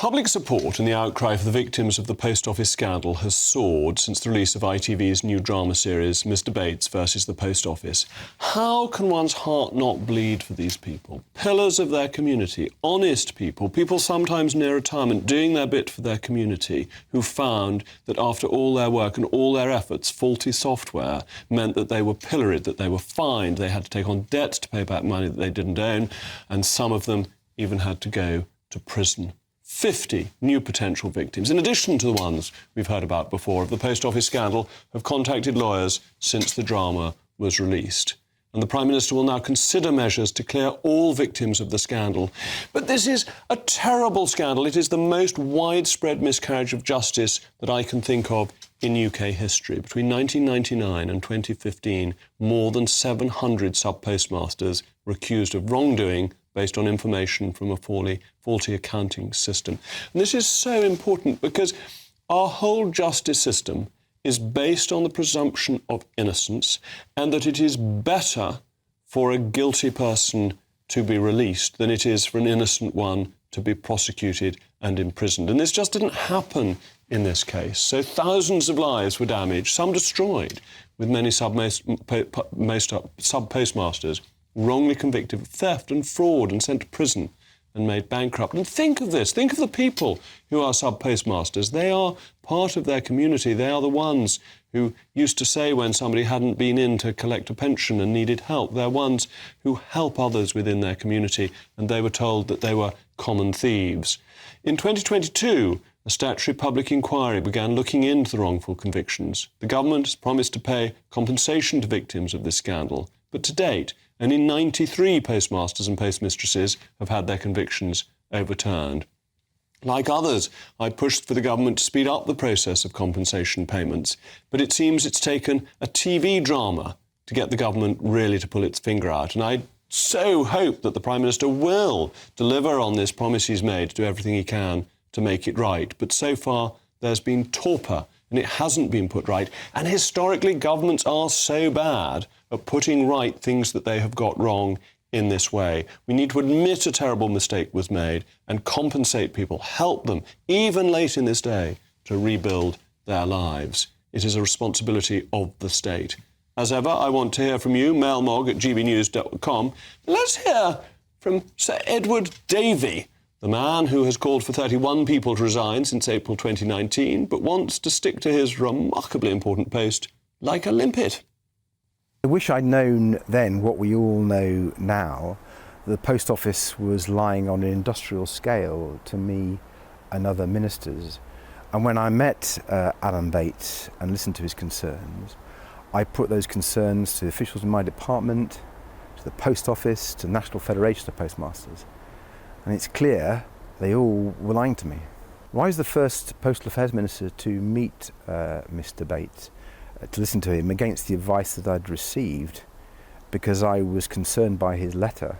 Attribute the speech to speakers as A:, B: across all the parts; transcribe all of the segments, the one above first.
A: Public support and the outcry for the victims of the post office scandal has soared since the release of ITV's new drama series, Mr. Bates versus the Post Office. How can one's heart not bleed for these people? Pillars of their community, honest people, people sometimes near retirement, doing their bit for their community, who found that after all their work and all their efforts, faulty software meant that they were pilloried, that they were fined, they had to take on debt to pay back money that they didn't own, and some of them even had to go to prison. 50 new potential victims, in addition to the ones we've heard about before of the post office scandal, have contacted lawyers since the drama was released. And the Prime Minister will now consider measures to clear all victims of the scandal. But this is a terrible scandal. It is the most widespread miscarriage of justice that I can think of in UK history. Between 1999 and 2015, more than 700 sub-postmasters were accused of wrongdoing based on information from a faulty accounting system. And this is so important because our whole justice system is based on the presumption of innocence and that it is better for a guilty person to be released than it is for an innocent one to be prosecuted and imprisoned. And this just didn't happen in this case. So thousands of lives were damaged, some destroyed, with many sub-postmasters wrongly convicted of theft and fraud and sent to prison and made bankrupt. And think of this, think of the people who are sub-postmasters. They are part of their community. They are the ones who used to say when somebody hadn't been in to collect a pension and needed help. They're ones who help others within their community, and they were told that they were common thieves. In 2022, a statutory public inquiry began looking into the wrongful convictions. The government has promised to pay compensation to victims of this scandal, but to date, only 93 postmasters and postmistresses have had their convictions overturned. Like others, I pushed for the government to speed up the process of compensation payments, but it seems it's taken a TV drama to get the government really to pull its finger out. And I so hope that the Prime Minister will deliver on this promise he's made, do everything he can to make it right. But so far, there's been torpor, and it hasn't been put right. And historically, governments are so bad at putting right things that they have got wrong in this way. We need to admit a terrible mistake was made and compensate people, help them, even late in this day, to rebuild their lives. It is a responsibility of the state. As ever, I want to hear from you, mailmog@gbnews.com. Let's hear from Sir Edward Davey, the man who has called for 31 people to resign since April 2019, but wants to stick to his remarkably important post like a limpet.
B: I wish I'd known then what we all know now. The post office was lying on an industrial scale to me and other ministers. And when I met Alan Bates and listened to his concerns, I put those concerns to officials in my department, to the post office, to the National Federation of Postmasters. And it's clear they all were lying to me. I was the first Postal Affairs Minister to meet Mr. Bates, to listen to him against the advice that I'd received, because I was concerned by his letter.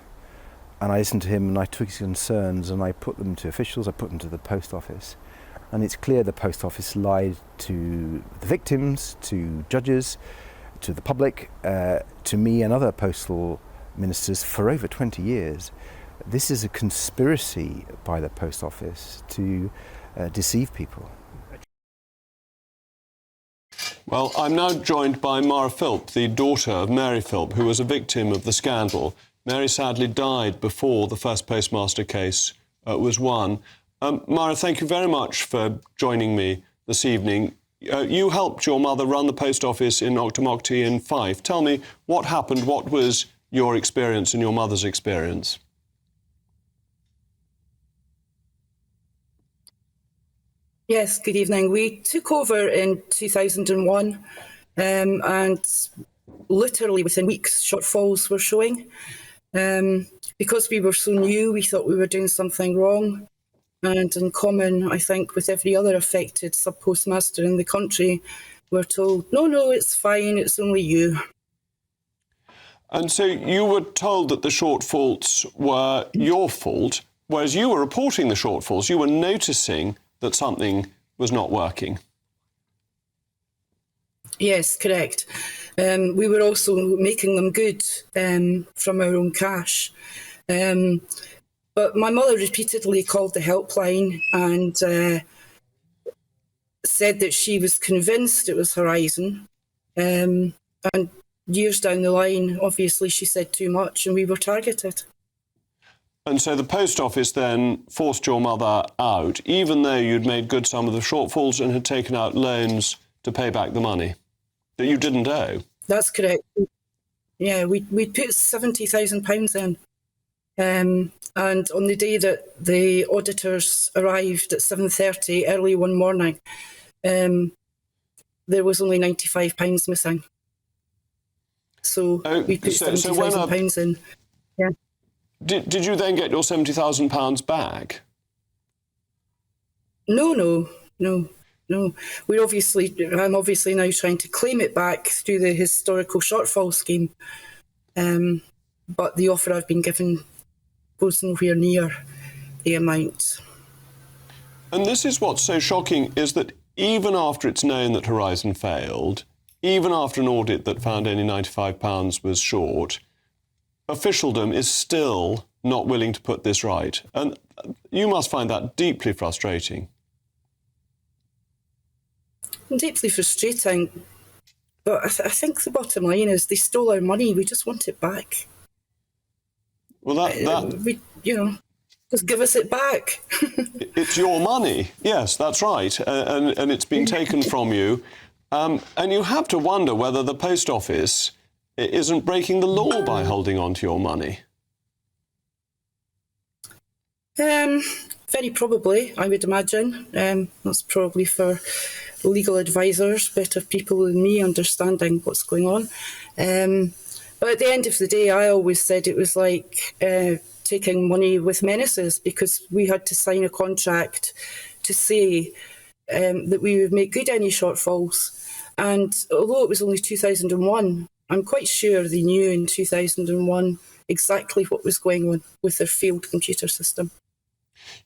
B: And I listened to him and I took his concerns and I put them to officials, I put them to the post office. And it's clear the post office lied to the victims, to judges, to the public, to me and other postal ministers for over 20 years. This is a conspiracy by the post office to deceive people.
A: Well, I'm now joined by Mara Philp, the daughter of Mary Philp, who was a victim of the scandal. Mary sadly died before the first postmaster case was won. Mara, thank you very much for joining me this evening. You helped your mother run the post office in Octomocty in Fife. Tell me what happened, what was your experience and your mother's experience?
C: Yes, good evening. We took over in 2001 and literally within weeks shortfalls were showing. Because we were so new, we thought we were doing something wrong. And in common, I think, with every other affected sub-postmaster in the country, we're told, no, it's fine, it's only you.
A: And so you were told that the shortfalls were your fault, whereas you were reporting the shortfalls, you were noticing that something was not working.
C: Yes, correct. We were also making them good from our own cash. But my mother repeatedly called the helpline and said that she was convinced it was Horizon. And years down the line, obviously, she said too much and we were targeted.
A: And so the post office then forced your mother out, even though you'd made good some of the shortfalls and had taken out loans to pay back the money that you didn't owe.
C: That's correct. Yeah, we put £70,000 in. And on the day that the auditors arrived at 7:30 early one morning, there was only £95 missing. So we put £70,000 in. Yeah.
A: Did you then get your £70,000 back?
C: No. I'm obviously now trying to claim it back through the historical shortfall scheme. But the offer I've been given goes nowhere near the amount.
A: And this is what's so shocking, is that even after it's known that Horizon failed, even after an audit that found only £95 was short, officialdom is still not willing to put this right. And you must find that deeply frustrating.
C: Deeply frustrating. But I think the bottom line is they stole our money. We just want it back.
A: Well,
C: just give us it back.
A: It's your money. Yes, that's right. And it's been taken from you. And you have to wonder whether the post office isn't breaking the law by holding on to your money.
C: Very probably, I would imagine. That's probably for legal advisors, better people than me understanding what's going on. But at the end of the day, I always said it was like taking money with menaces, because we had to sign a contract to say that we would make good any shortfalls. And although it was only 2001, I'm quite sure they knew in 2001 exactly what was going on with their failed computer system.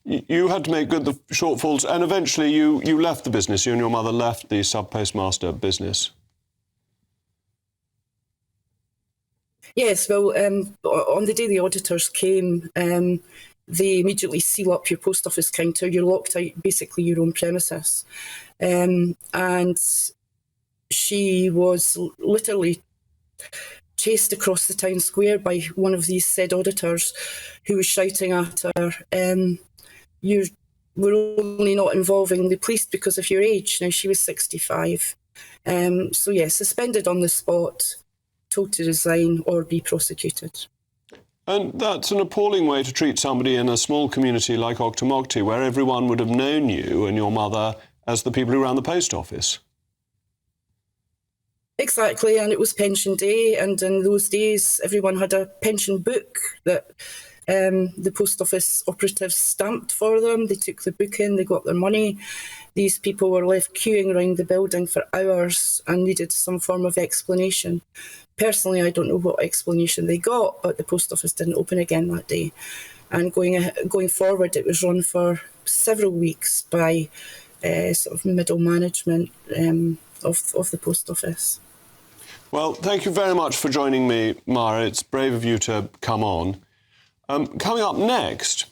A: You had to make good the shortfalls, and eventually you left the business. You and your mother left the sub-postmaster business.
C: Yes, well, on the day the auditors came, they immediately seal up your post office counter. You're locked out, basically your own premises. And she was literally chased across the town square by one of these said auditors, who was shouting at her, we're only not involving the police because of your age. Now, she was 65. So, yeah, suspended on the spot, told to resign or be prosecuted.
A: And that's an appalling way to treat somebody in a small community like Octomogty, where everyone would have known you and your mother as the people who ran the post office.
C: Exactly, and it was pension day, and in those days everyone had a pension book that the post office operatives stamped for them. They took the book in, they got their money. These people were left queuing around the building for hours and needed some form of explanation. Personally, I don't know what explanation they got, but the post office didn't open again that day. And going forward, it was run for several weeks by sort of middle management of the post office.
A: Well, thank you very much for joining me, Mara. It's brave of you to come on. Coming up next,